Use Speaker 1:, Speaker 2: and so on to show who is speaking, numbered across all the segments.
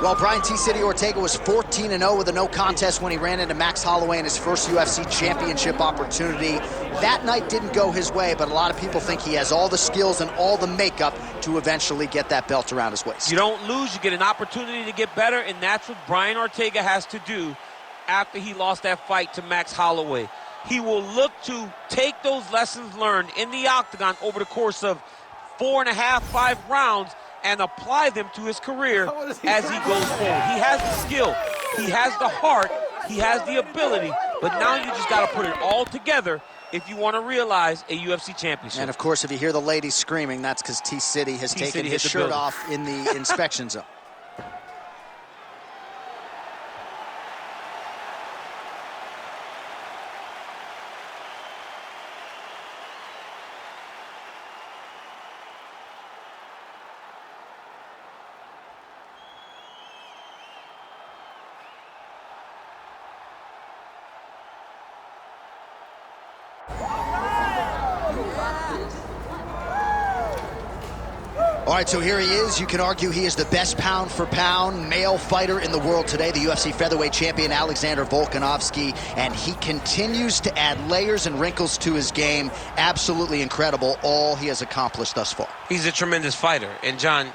Speaker 1: Well, Brian T. City Ortega was 14-0 with a no contest when he ran into Max Holloway in his first UFC championship opportunity. That night didn't go his way, but a lot of people think he has all the skills and all the makeup to eventually get that belt around his waist.
Speaker 2: You don't lose, you get an opportunity to get better, and that's what Brian Ortega has to do after he lost that fight to Max Holloway. He will look to take those lessons learned in the octagon over the course of 4.5, 5 rounds and apply them to his career as he goes forward. He has the skill, he has the heart, he has the ability, but now you just got to put it all together if you want to realize a UFC championship.
Speaker 1: And of course, if you hear the ladies screaming, that's because T. City has taken his shirt off in the inspection zone. All right, so here he is. You can argue he is the best pound-for-pound male fighter in the world today, the UFC featherweight champion Alexander Volkanovski, and he continues to add layers and wrinkles to his game. Absolutely incredible, all he has accomplished thus far.
Speaker 2: He's a tremendous fighter, and John,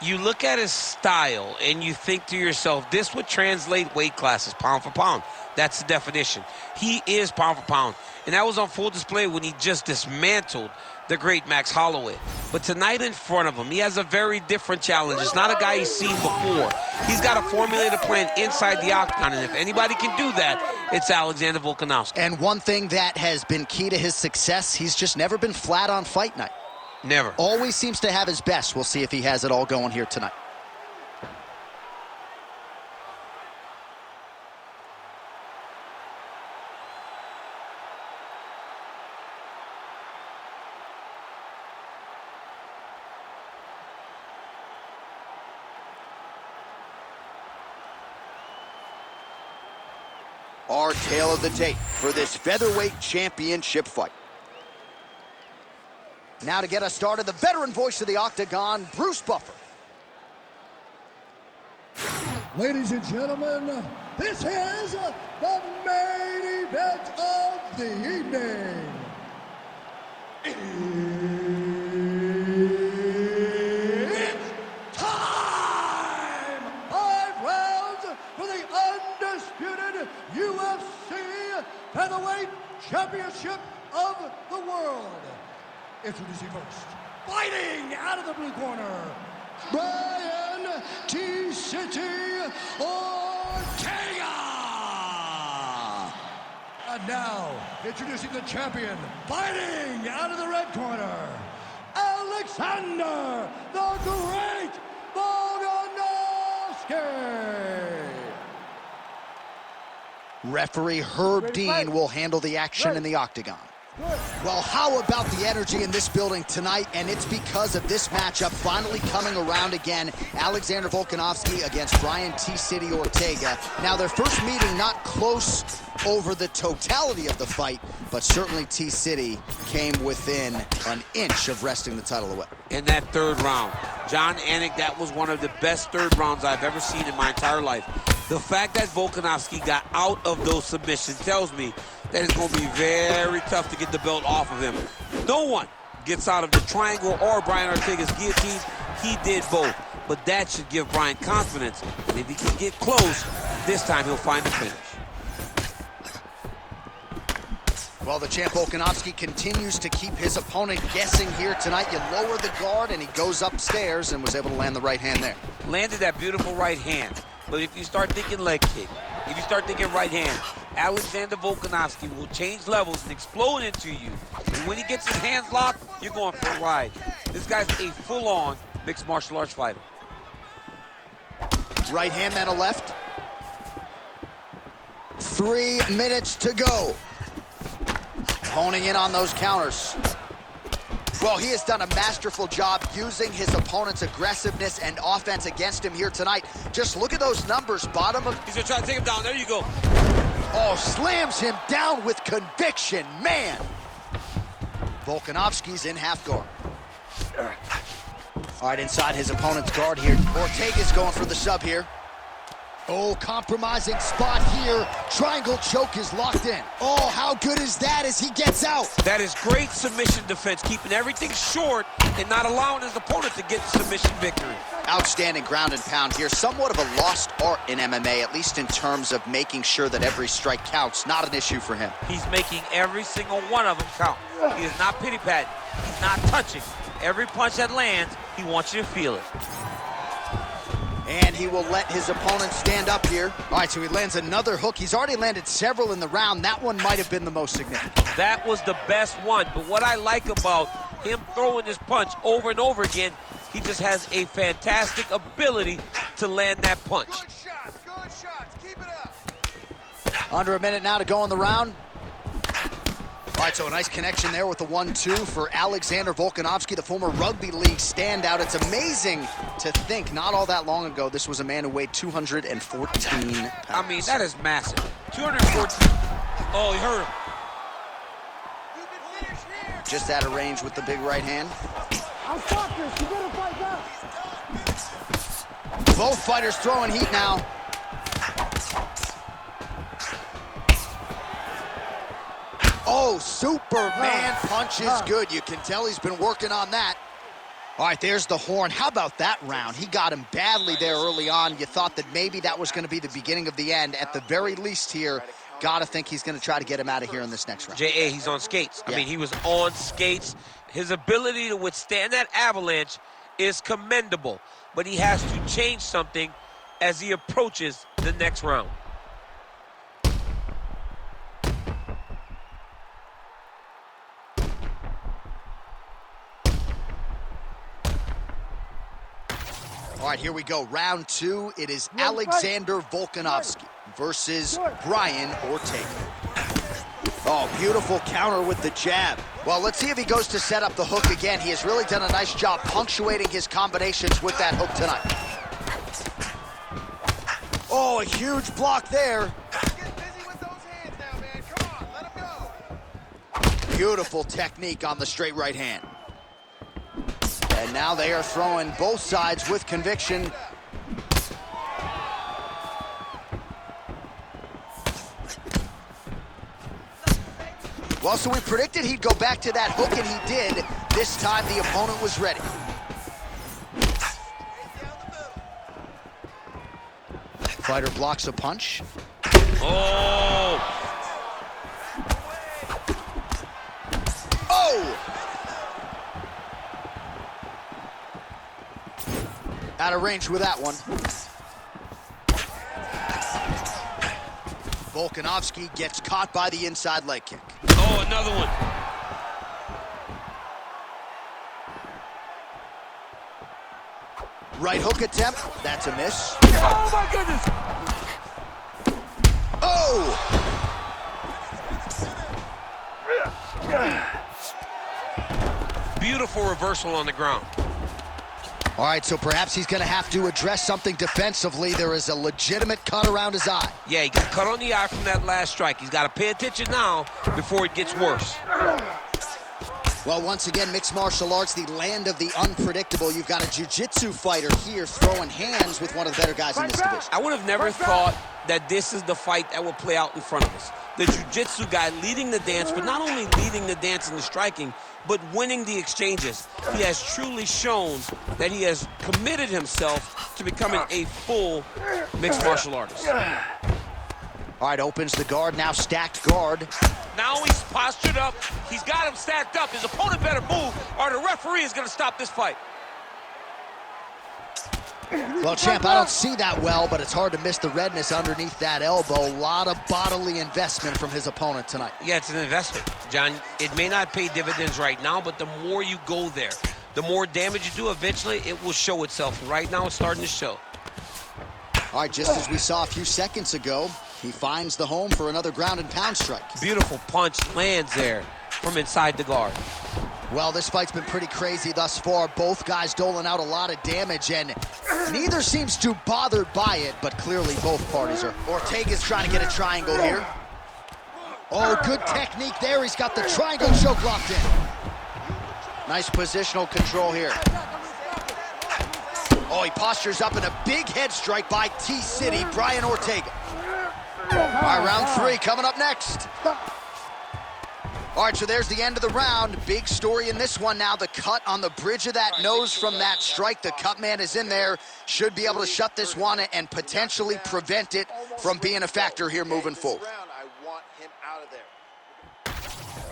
Speaker 2: you look at his style and you think to yourself, this would translate weight classes, pound for pound. That's the definition. He is pound for pound, and that was on full display when he just dismantled the great Max Holloway. But tonight in front of him, he has a very different challenge. It's not a guy he's seen before. He's got to formulate a plan inside the octagon, and if anybody can do that, it's Alexander Volkanovski.
Speaker 1: And one thing that has been key to his success, he's just never been flat on fight night.
Speaker 2: Never.
Speaker 1: Always seems to have his best. We'll see if he has it all going here tonight. Our tale of the tape for this featherweight championship fight. Now to get us started, the veteran voice of the octagon, Bruce Buffer.
Speaker 3: Ladies and gentlemen, this is the main event of the evening. It's time! 5 rounds for the undisputed UFC Featherweight Championship of the world. Introducing first, fighting out of the blue corner, Brian T. City Ortega. And now, introducing the champion, fighting out of the red corner, Alexander the Great Volkanovski.
Speaker 1: Referee Herb Dean will handle the action in the octagon. Well, how about the energy in this building tonight? And it's because of this matchup finally coming around again. Alexander Volkanovski against Brian T. City Ortega. Now, their first meeting not close over the totality of the fight, but certainly T. City came within an inch of wresting the title away.
Speaker 2: In that third round, John Anik, that was one of the best third rounds I've ever seen in my entire life. The fact that Volkanovski got out of those submissions tells me that it's going to be very tough to get the belt off of him. No one gets out of the triangle or Brian Ortega's guillotine. He did both, but that should give Brian confidence. And if he can get close, this time he'll find the finish.
Speaker 1: Well, the champ Volkanovski continues to keep his opponent guessing here tonight. You lower the guard and he goes upstairs and was able to land the right hand there.
Speaker 2: Landed that beautiful right hand. But if you start thinking leg kick, if you start thinking right hand, Alexander Volkanovski will change levels and explode into you. And when he gets his hands locked, you're going for a ride. This guy's a full-on mixed martial arts fighter.
Speaker 1: Right hand, then a left. 3 minutes to go. Honing in on those counters. Well, he has done a masterful job using his opponent's aggressiveness and offense against him here tonight. Just look at those numbers, bottom of...
Speaker 2: He's gonna try to take him down, there you go.
Speaker 1: Oh, slams him down with conviction, man. Volkanovski's in half guard. All right, inside his opponent's guard here. Ortega's going for the sub here. Oh, compromising spot here. Triangle choke is locked in. Oh, how good is that as he gets out?
Speaker 2: That is great submission defense, keeping everything short and not allowing his opponent to get the submission victory.
Speaker 1: Outstanding ground and pound here. Somewhat of a lost art in MMA, at least in terms of making sure that every strike counts. Not an issue for him.
Speaker 2: He's making every single one of them count. He is not pity-patting. He's not touching. Every punch that lands, he wants you to feel it.
Speaker 1: And he will let his opponent stand up here. All right, so he lands another hook. He's already landed several in the round. That one might have been the most significant.
Speaker 2: That was the best one. But what I like about him throwing this punch over and over again, he just has a fantastic ability to land that punch.
Speaker 3: Good shots. Keep it up.
Speaker 1: Under a minute now to go in the round. All right, so a nice connection there with the 1-2 for Alexander Volkanovski, the former rugby league standout. It's amazing to think not all that long ago this was a man who weighed 214 pounds.
Speaker 2: I mean, that is massive. 214. Oh, he hurt him.
Speaker 3: You can finish here.
Speaker 1: Just out of range with the big right hand.
Speaker 4: I'll stop this. You better fight back.
Speaker 1: Both fighters throwing heat now. Oh, Superman punch is good. You can tell he's been working on that. All right, there's the horn. How about that round? He got him badly there early on. You thought that maybe that was going to be the beginning of the end. At the very least here, got to think he's going to try to get him out of here in this next round.
Speaker 2: J.A., he's on skates.
Speaker 1: Yeah.
Speaker 2: I mean, he was on skates. His ability to withstand that avalanche is commendable, but he has to change something as he approaches the next round.
Speaker 1: All right, here we go. Round two. It is Alexander Volkanovski versus Brian Ortega. Oh, beautiful counter with the jab. Well, let's see if he goes to set up the hook again. He has really done a nice job punctuating his combinations with that hook tonight. Oh, a huge block there.
Speaker 3: Get busy with those hands now, man. Come on, let him go.
Speaker 1: Beautiful technique on the straight right hand. And now they are throwing both sides with conviction. Well, so we predicted he'd go back to that hook, and he did. This time, the opponent was ready. Fighter blocks a punch.
Speaker 2: Oh!
Speaker 1: Oh! Out of range with that one. Volkanovski gets caught by the inside leg kick.
Speaker 2: Oh, another one.
Speaker 1: Right hook attempt. That's a miss.
Speaker 2: Oh, my goodness.
Speaker 1: Oh!
Speaker 2: Beautiful reversal on the ground.
Speaker 1: All right, so perhaps he's going to have to address something defensively. There is a legitimate cut around his eye.
Speaker 2: Yeah, he got cut on the eye from that last strike. He's got to pay attention now before it gets worse.
Speaker 1: Well, once again, mixed martial arts, the land of the unpredictable. You've got a jiu-jitsu fighter here throwing hands with one of the better guys in this division.
Speaker 2: I would have never thought that this is the fight that will play out in front of us. The jiu-jitsu guy leading the dance, but not only leading the dance in the striking, but winning the exchanges. He has truly shown that he has committed himself to becoming a full mixed martial artist.
Speaker 1: All right, opens the guard, now stacked guard.
Speaker 2: Now he's postured up. He's got him stacked up. His opponent better move, or the referee is going to stop this fight.
Speaker 1: Well, champ, I don't see that well, but it's hard to miss the redness underneath that elbow. A lot of bodily investment from his opponent tonight.
Speaker 2: Yeah, it's an investment, John. It may not pay dividends right now, but the more you go there, the more damage you do, eventually it will show itself. Right now, it's starting to show.
Speaker 1: All right, just as we saw a few seconds ago, he finds the home for another ground and pound strike.
Speaker 2: Beautiful punch lands there from inside the guard.
Speaker 1: Well, this fight's been pretty crazy thus far. Both guys doling out a lot of damage, and neither seems too bothered by it, but clearly both parties are. Ortega's trying to get a triangle here. Oh, good technique there. He's got the triangle choke locked in. Nice positional control here. Oh, he postures up in a big head strike by T-City, Brian Ortega. All right, round 3 coming up next. All right, so there's the end of the round. Big story in this one now. The cut on the bridge of that nose from that strike. The cut man is in there. Should be able to shut this one and potentially prevent it from being a factor here moving forward.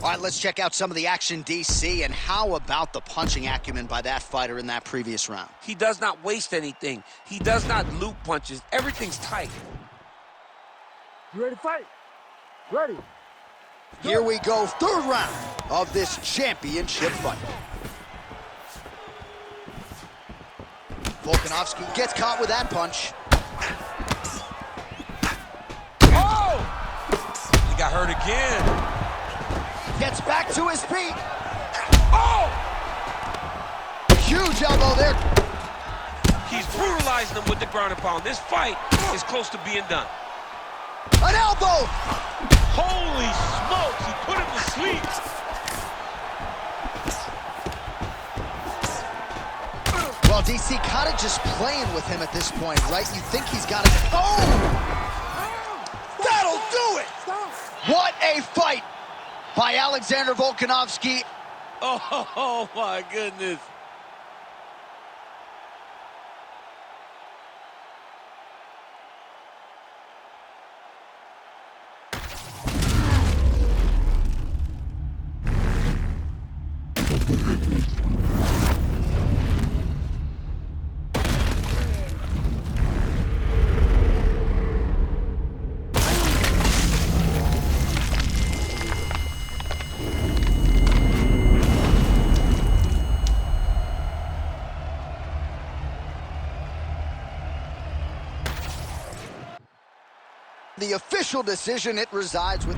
Speaker 1: All right, let's check out some of the action, DC, and how about the punching acumen by that fighter in that previous round?
Speaker 2: He does not waste anything. He does not loop punches. Everything's tight.
Speaker 4: You ready to fight? Ready.
Speaker 1: Here we go, 3rd round of this championship fight. Volkanovski gets caught with that punch.
Speaker 2: Oh! He got hurt again.
Speaker 1: Gets back to his feet.
Speaker 2: Oh!
Speaker 1: Huge elbow there.
Speaker 2: He's brutalizing him with the ground and pound. This fight is close to being done.
Speaker 1: An elbow!
Speaker 2: Holy smokes, he put him to sleep.
Speaker 1: Well, DC kind of just playing with him at this point, right? You think he's got to... Oh! That'll do it! What a fight by Alexander Volkanovski.
Speaker 2: Oh my goodness.
Speaker 1: The official decision, it resides with...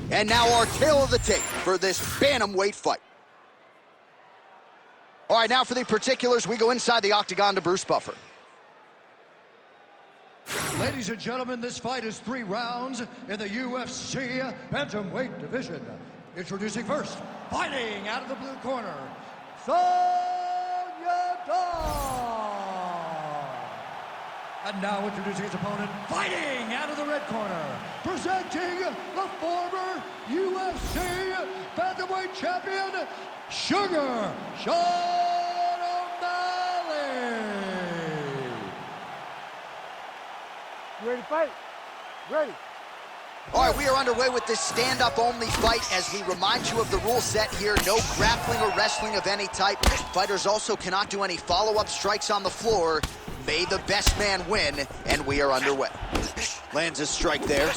Speaker 1: And now our tale of the tape for this bantamweight fight. All right, now for the particulars, we go inside the octagon to Bruce Buffer.
Speaker 3: Ladies and gentlemen, this fight is 3 rounds in the UFC bantamweight division. Introducing first, fighting out of the blue corner, Sonya Dawn. And now introducing his opponent, fighting out of the red corner, presenting the former UFC bantamweight champion, Sugar Sean O'Malley.
Speaker 4: You ready to fight? Ready.
Speaker 1: All right, we are underway with this stand-up only fight as we remind you of the rule set here. No grappling or wrestling of any type. Fighters also cannot do any follow-up strikes on the floor. May the best man win, and we are underway. Lands a strike there.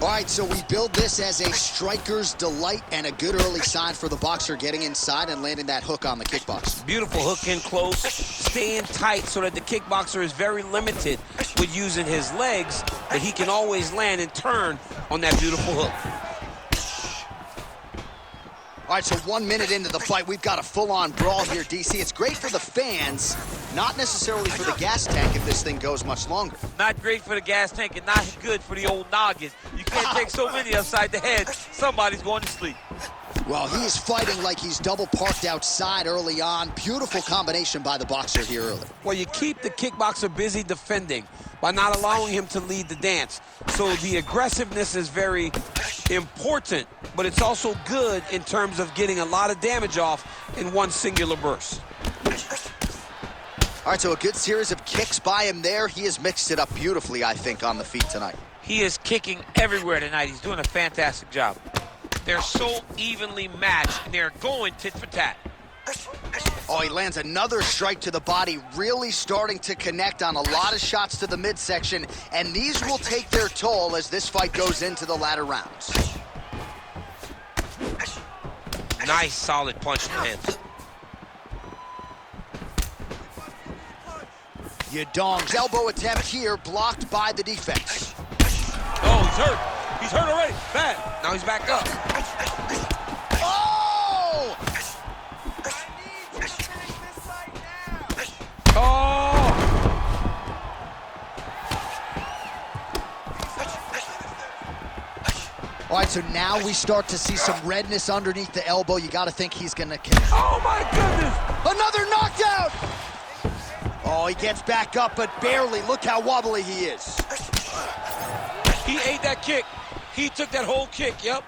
Speaker 1: All right, so we build this as a striker's delight and a good early sign for the boxer getting inside and landing that hook on the kickboxer.
Speaker 2: Beautiful hook in close, staying tight so that the kickboxer is very limited with using his legs, but he can always land and turn on that beautiful hook.
Speaker 1: All All right, so 1 minute into the fight, we've got a full-on brawl here, DC. It's great for the fans, not necessarily for the gas tank if this thing goes much longer.
Speaker 2: Not great for the gas tank and not good for the old noggin. You can't take so many upside the head. Somebody's going to sleep.
Speaker 1: Well, he's fighting like he's double parked outside early on. Beautiful combination by the boxer here early.
Speaker 5: Well, you keep the kickboxer busy defending by not allowing him to lead the dance. So the aggressiveness is very important, but it's also good in terms of getting a lot of damage off in one singular burst.
Speaker 1: All right, so a good series of kicks by him there. He has mixed it up beautifully, I think, on the feet tonight.
Speaker 2: He is kicking everywhere tonight. He's doing a fantastic job. They're so evenly matched, and they're going tit for tat.
Speaker 1: Oh, he lands another strike to the body, really starting to connect on a lot of shots to the midsection, and these will take their toll as this fight goes into the latter rounds.
Speaker 2: Nice, solid punch in the hands.
Speaker 1: Yadong's elbow attempt here blocked by the defense.
Speaker 2: Oh, he's hurt. He's hurt already. Bad. Now he's back up.
Speaker 1: Oh!
Speaker 2: Oh!
Speaker 1: All right, so now we start to see some redness underneath the elbow. You got to think he's going to connect.
Speaker 2: Oh, my goodness!
Speaker 1: Another knockdown! Oh, he gets back up, but barely. Look how wobbly he is.
Speaker 2: He ate that kick. He took that whole kick, yep.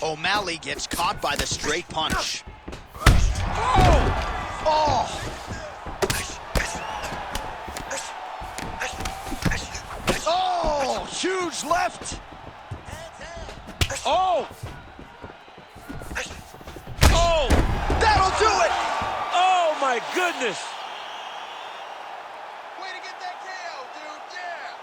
Speaker 1: O'Malley gets caught by the straight punch.
Speaker 2: Oh!
Speaker 1: Oh! Oh! Huge left!
Speaker 2: Oh! Oh!
Speaker 1: That'll do it!
Speaker 2: Oh, my goodness!
Speaker 1: Way to get that KO, dude, yeah!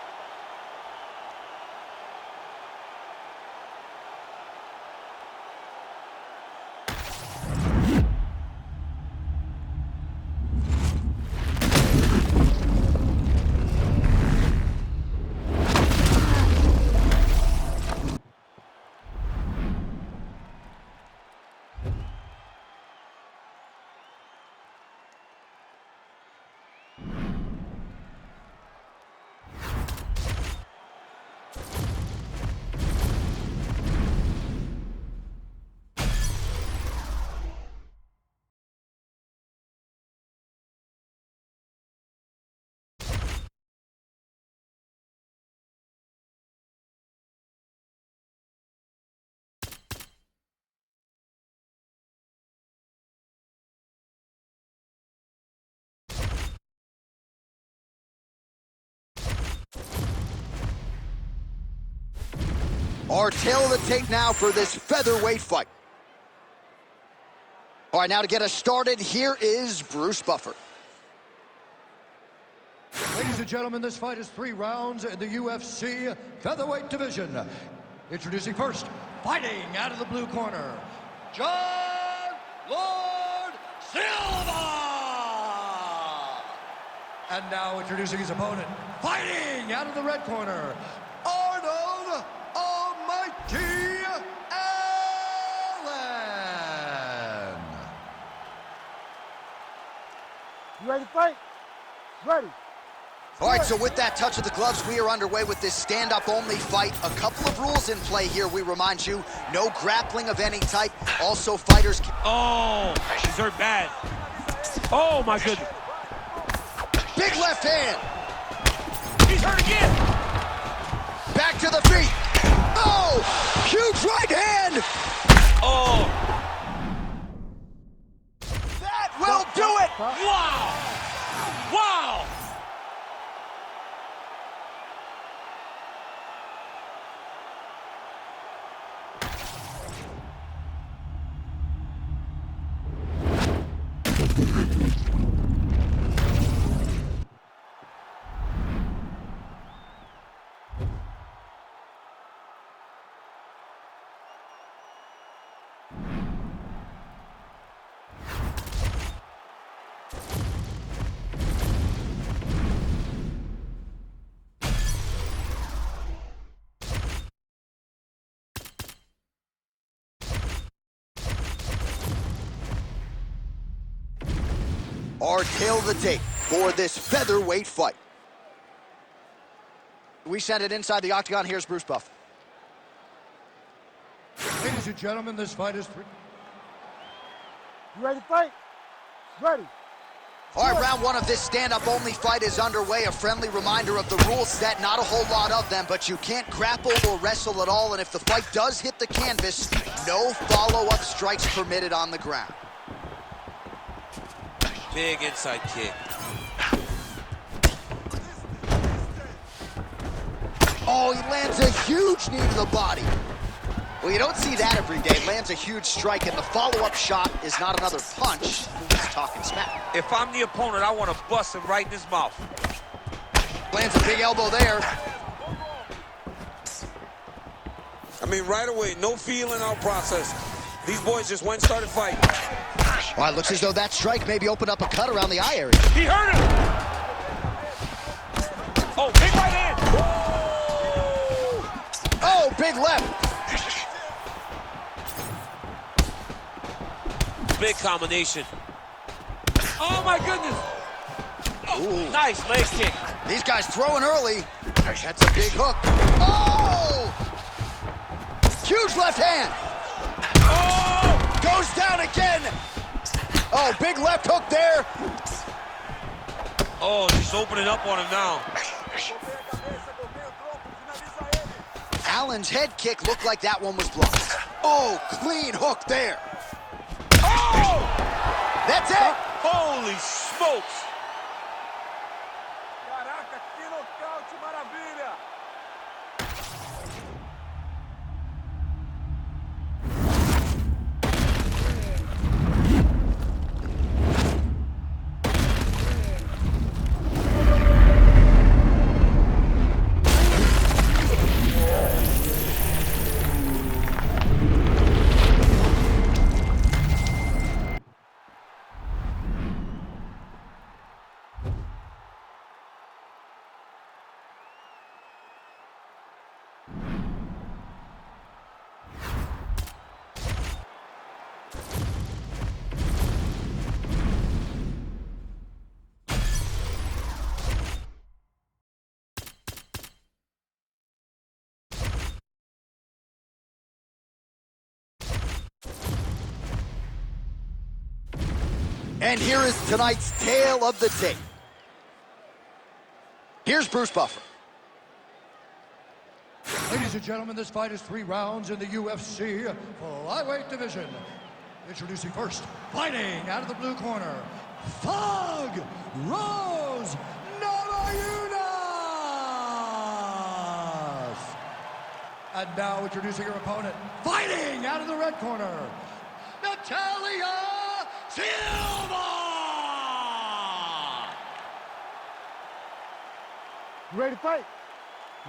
Speaker 1: Our tail of the tape now for this featherweight fight. All right, now to get us started, here is Bruce Buffer.
Speaker 3: Ladies and gentlemen, this fight is 3 rounds in the UFC featherweight division. Introducing first, fighting out of the blue corner, John Lord Silva! And now introducing his opponent, fighting out of the red corner, Arnold Almighty Allen!
Speaker 4: You ready to fight? Ready.
Speaker 1: All right, so with that touch of the gloves, we are underway with this stand-up only fight. A couple of rules in play here, we remind you. No grappling of any type. Also, fighters...
Speaker 2: Oh, he's hurt bad. Oh, my goodness.
Speaker 1: Big left hand.
Speaker 2: He's hurt again.
Speaker 1: Back to the feet. Oh, huge right hand.
Speaker 2: Oh.
Speaker 1: That will do it.
Speaker 2: Wow. Wow.
Speaker 1: Our tale of the tape for this featherweight fight. We send it inside the octagon. Here's Bruce Buffer.
Speaker 3: Ladies and gentlemen, this fight is three.
Speaker 4: You ready to fight? Ready.
Speaker 1: All right, round one of this stand-up-only fight is underway. A friendly reminder of the rules set, not a whole lot of them, but you can't grapple or wrestle at all, and if the fight does hit the canvas, no follow-up strikes permitted on the ground.
Speaker 5: Big inside kick.
Speaker 1: Oh, he lands a huge knee to the body. Well, you don't see that every day. Lands a huge strike, and the follow-up shot is not another punch. He's talking smack.
Speaker 2: If I'm the opponent, I want to bust him right in his mouth.
Speaker 1: Lands a big elbow there.
Speaker 5: I mean, right away, no feeling out process. These boys just went and started fighting.
Speaker 1: Well, it looks as though that strike maybe opened up a cut around the eye area.
Speaker 2: He hurt him! Oh, big right hand!
Speaker 1: Oh, big left.
Speaker 2: Big combination. Oh, my goodness! Oh, nice leg kick.
Speaker 1: These guys throwing early. That's a big hook. Oh! Huge left hand. Oh! Goes down again. Oh, big left hook there.
Speaker 2: Oh, she's opening up on him now.
Speaker 1: Allen's head kick looked like that one was blocked. Oh, clean hook there.
Speaker 2: Oh!
Speaker 1: That's it.
Speaker 2: Holy smokes!
Speaker 4: Caraca, que nocaute, maravilha!
Speaker 1: And here is tonight's tale of the tape. Here's Bruce Buffer.
Speaker 3: Ladies and gentlemen, this fight is 3 rounds in the UFC flyweight division. Introducing first, fighting out of the blue corner, Thug Rose Namajunas. And now introducing her opponent, fighting out of the red corner, Natalia Silva.
Speaker 4: You ready to fight?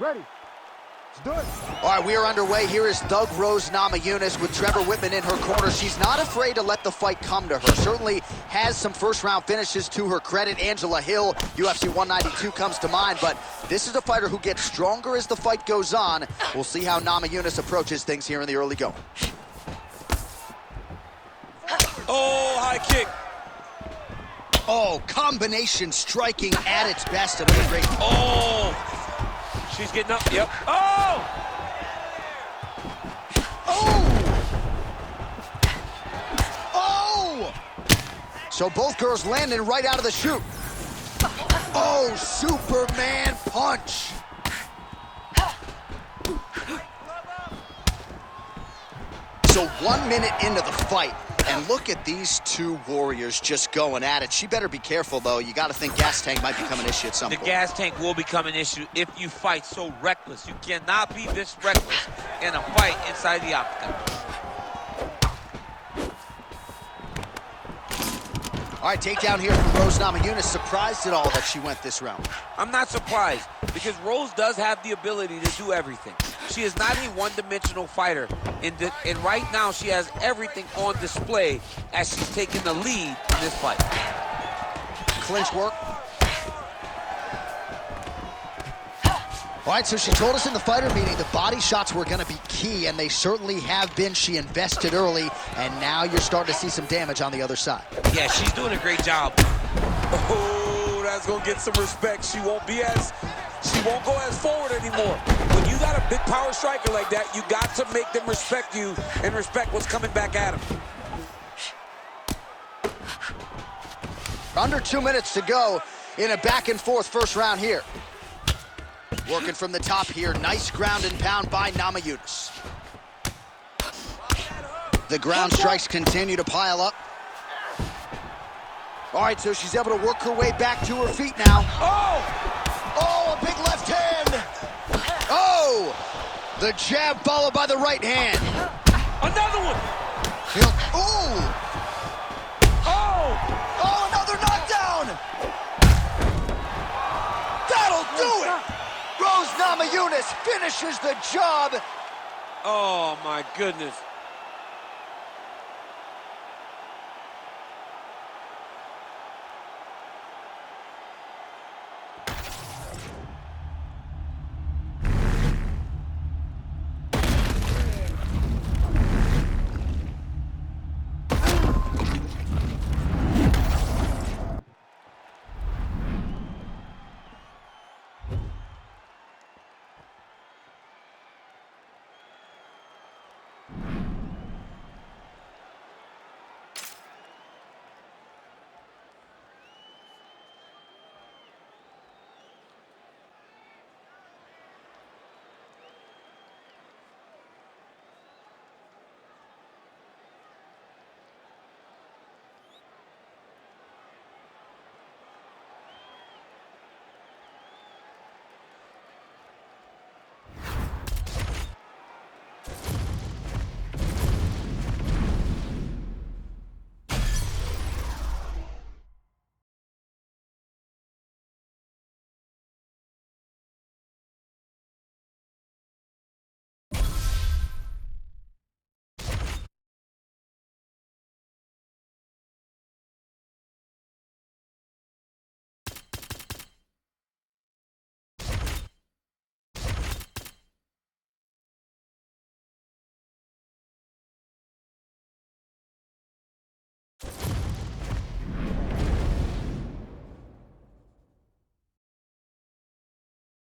Speaker 4: Ready. Let's do it.
Speaker 1: All right, we are underway. Here is Thug Rose Namajunas with Trevor Whitman in her corner. She's not afraid to let the fight come to her. Certainly has some first-round finishes to her credit. Angela Hill, UFC 192 comes to mind, but this is a fighter who gets stronger as the fight goes on. We'll see how Namajunas approaches things here in the early going.
Speaker 5: Oh, high kick.
Speaker 1: Oh, combination striking at its best. Another great.
Speaker 2: Oh! She's getting up. Yep. Oh!
Speaker 1: Oh! Oh! So both girls landing right out of the chute. Oh, Superman punch. So 1 minute into the fight, and look at these two warriors just going at it. She better be careful, though. You got to think gas tank might become an issue at some
Speaker 2: The
Speaker 1: point.
Speaker 2: gas tank will become an issue if you fight so reckless. You cannot be this reckless in a fight inside the octagon.
Speaker 1: All right, takedown here from Rose Namajunas. Surprised at all that she went this round.
Speaker 2: I'm not surprised because Rose does have the ability to do everything. She is not a one-dimensional fighter, and right now she has everything on display as she's taking the lead in this fight.
Speaker 1: Clinch work. All right, so she told us in the fighter meeting the body shots were going to be key, and they certainly have been. She invested early, and now you're starting to see some damage on the other side.
Speaker 2: Yeah, she's doing a great job
Speaker 5: Oh, that's gonna get some respect. She won't go as forward anymore. When you got a big power striker like that, you got to make them respect you and respect what's coming back at them.
Speaker 1: Under 2 minutes to go in a back-and-forth first round here. Working from the top here. Nice ground and pound by Namajunas. The ground strikes continue to pile up. All right, so she's able to work her way back to her feet now. Oh, a big left hand. Oh, the jab followed by the right hand.
Speaker 2: Another one.
Speaker 1: Ooh. Oh, another knockdown. That'll do it. Rose Namajunas finishes the job.
Speaker 5: Oh, my goodness.